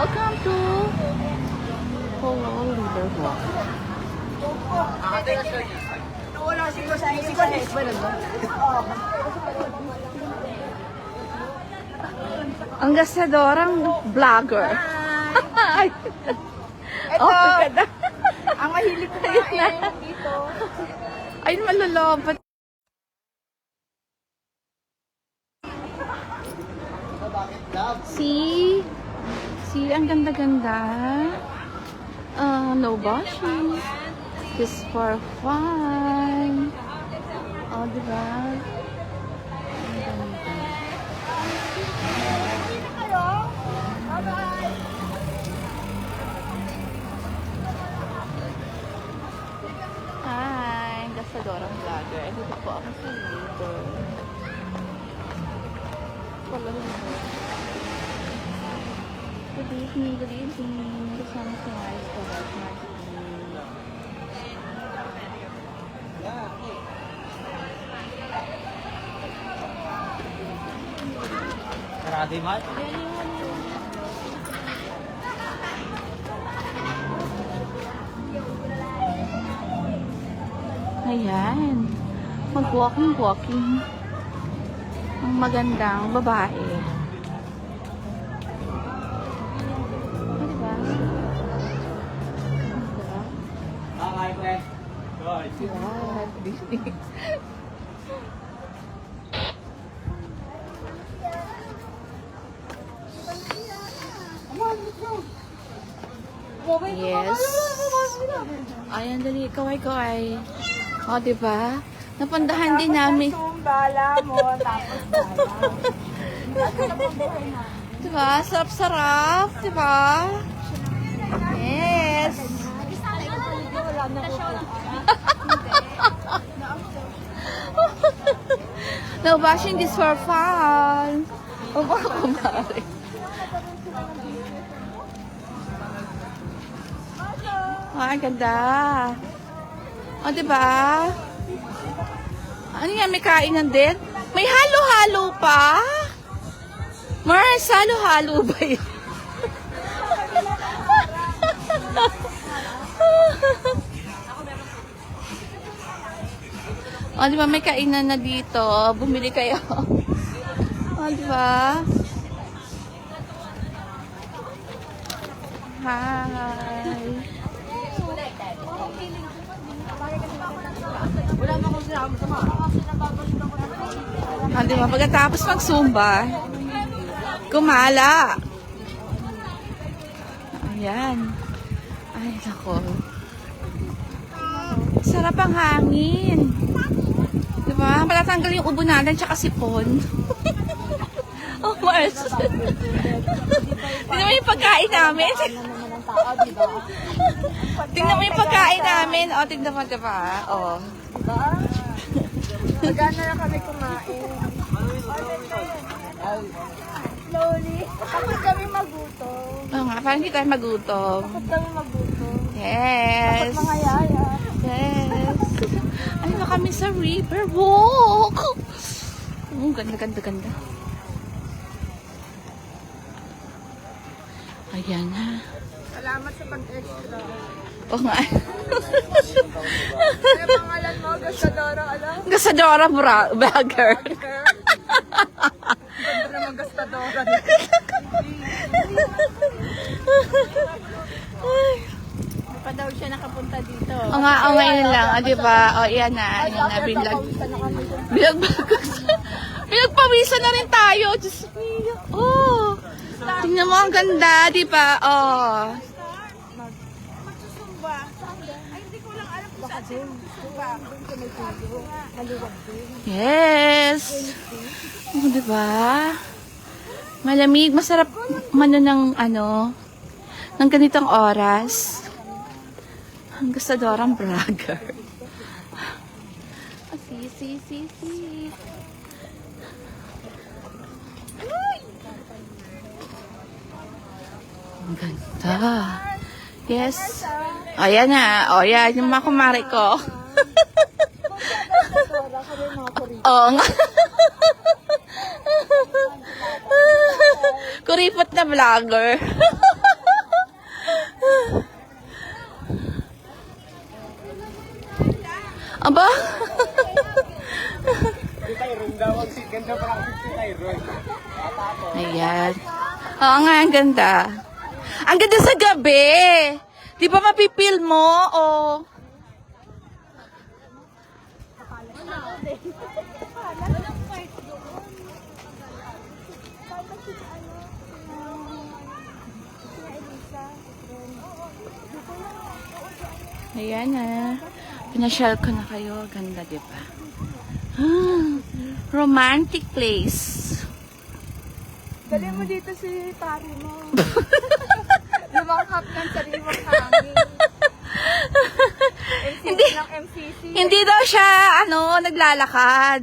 Welcome to Colon Riverwalk. Ang gasadorang vlogger. Ito, Oh, ang mahilig kumain dito. ay, malulobot. See? See, ang ganda-ganda. No bashing. Just for fun. Oh, diba? Ang ganda. Bye-bye! Hi, ang gasadorang vlogger. Dito po ako sa river. Good evening, good evening. Kasama si Maris Kawat Martin. Karate mat? Ayan. Mag-walking. Ang magandang babae. Oh, diba? Okay, friend. Good. Yan, Disney. Yes. Ayan, dali. Kaway. O, diba? Napundahan din namin. Bala mo, tapos bala. Diba? Sarap-sarap. Diba? Yes. No bashing, this for fun. O, baka kumari. Ah, ang ganda. O, diba? Ano yan? May kainan din? May halo-halo pa? Mars, halo-halo ba yun? O, diba? May kainan na dito. Bumili kayo. O, diba? Hi. Wala mo akong sinabi sa mga. Ah, diba? Pagkatapos mag-zumba, kumala. Ayan. Ay, nako. Sarap ang hangin. Diba? Matatanggal yung ubo natin tsaka sipon. Oh, Mars. Tingnan mo yung pagkain namin. Tingnan mo yung pagkain namin. O, tingnan mo, diba? O. Diba? Magana na kami kumain. Slowly. Kapag kami magutom. Oo nga, parang hindi tayo magutom. Kapag kami magutom. Yes. Mga yaya. Yes. Ay, na kami sa Riverwalk. Ganda. Ayan na. Salamat sa pag-extra. Oo nga. Ano pangalan mo? Gastadora, alam? Gasadora Vlogger. Ganda naman Gastadora. Hindi pa daw siya nakapunta dito. Oo nga, ngayon lang. O, diba? O, yan na. Ayan na, Binagpawisan na rin tayo. Diyos me. Oh. Tingnan mo, ang ganda, diba? Oh. Magsusumba. Ay, hindi ko lang alam kung saan siya magsusumba. Maluwag din. Yes. Oh, diba? Malamig, masarap ng ng ganitong oras. Ang gasadorang vlogger. Ah, see. Ang ganda. Yes. Ayan na. O, yan. Yung mga kumari ko. Oo nga. Kuripot na vlogger. Aba? Si Tyrone daw ang ganda practice si Tyrone. Ayan. Oo nga, ang ganda. Ang ganda sa gabi. Di ba mapipil mo? O... Ayan na. Pinasyal ko na kayo. Ganda, di ba? Romantic place. Dali mo dito si pari mo. Lumanghap ng sariwang hangin. Hindi. Ng MCC. Hindi daw siya, naglalakad.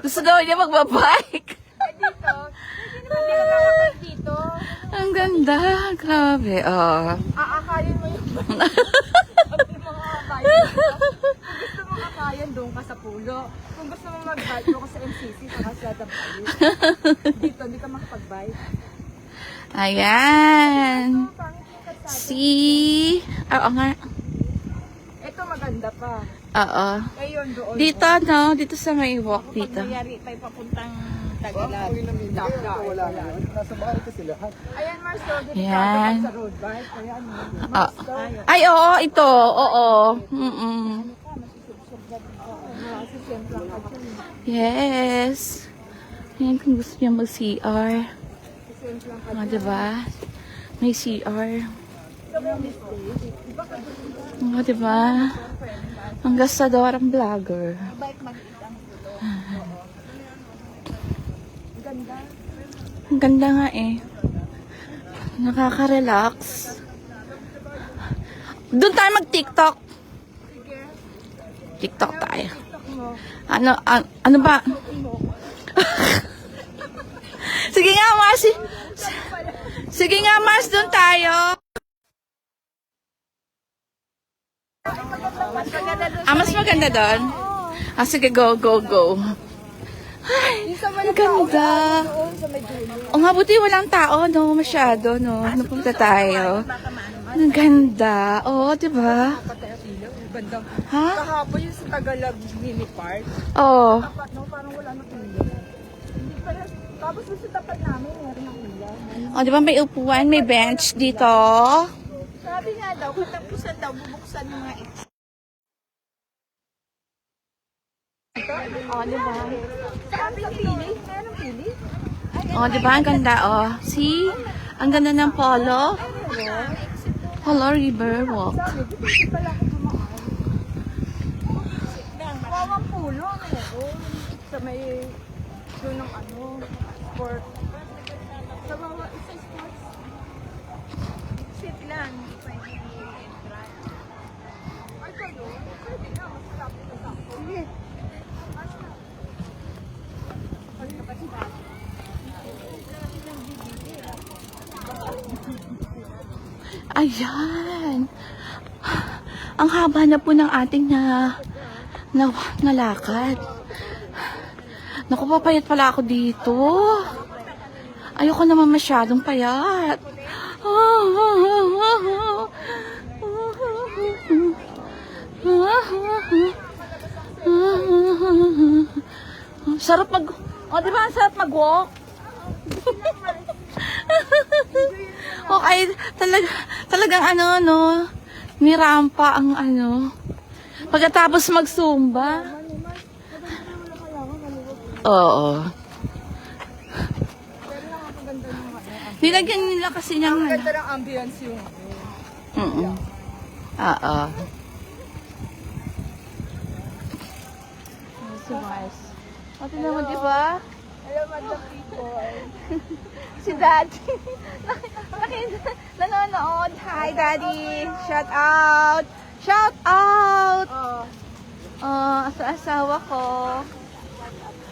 Gusto daw niya magbabike. Dito. Hindi naman naglalakad dito. Ang ganda. Grabe. Oh. Aakayin mo yung sabi mo mga akayin dito. Kung gusto mo akayan, doon ka sa pulo. Kung gusto mo mag-bike, doon ka sa MCC, saka sa Dabalit. Dito, hindi ka makapag-bike. Ayan. Pangit yung kalsada. See? Oo nga. Ito maganda pa. Oo. Eh yun doon. Dito, dito sa may walk dito. Mayari tayo papuntang Tagalog. Wala na. Nasa bahay kasi lahat. Ayan, Marcel, dito Ayan. ka sa road bike. Kaya ano, Ah. Ay, oo, ito. Oo. Mm-mm. siyempre ang action. Yes. Ayan, kung gusto niya mag-CR. Siyempre ang O, diba? May CR. O, diba? Ang gastador ang vlogger. bike makikita ang pulo. Ganda. Ang ganda nga eh. Nakaka-relax. Doon tayo mag-TikTok. Sige. TikTok tayo. TikTok mo. Ano ba? Sige nga, Mars. Sige nga, Mars. Doon tayo. Mas maganda doon. Mas maganda doon? Sige, go, go, go. Yung sa Ang ganda. doon sa may dulo. O nga, buti walang tao, no? Masyado, no? Napunta tayo. Ang ganda. Oo, diba? Bandang. Ha? Kahapon yung sa Tagalog mini park. Oo. Tapat no, parang wala na ulam. Hindi pala. Tapos yung sa tapat namin, meron ng ulam. O, diba may upuan, may bench dito? Sabi nga daw, katapusan daw, bubuksan yung mga ito. O, diba? Sabi ng pili, meron pili. O, diba? Ang ganda, oh. See? Ang ganda ng Polo. Polo River Walk. Sabi, dito pala ako dumaan. Wawang pulo, meron. Sa may, doon ng sport. Sa mga isa sports. Sit lang, hindi pa i-entrance. Ay, kayo? Pwede na, mas malapit na ako. Sige. Ayan. Ang haba na po ng ating nalakad. Naku, papayat pala ako dito. Ayoko naman masyadong payat. Sarap di ba? Ang sarap mag-walk. Okay, talagang may rampa ang pagkatapos mag-zumba. Oo. Nilagyan nila kasi ng Ang ganda ng ambience yung Oo. Si Mars. O, tignan mo, di ba? Hello, madam people. Si Daddy. Nanonood. Hi, Daddy. Shout out. Shout out. Sa asawa ko.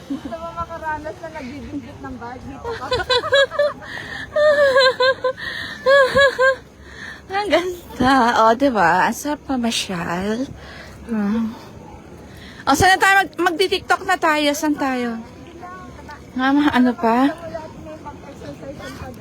Gusto mo makaranas na nagbibindot ng bag dito ka? Ang ganda. O, diba? Ang sarap mamasyal. O, saan na tayo? Magti-tiktok na tayo. Saan tayo? Ano pa? Wala natin may pang-exercise ng pag...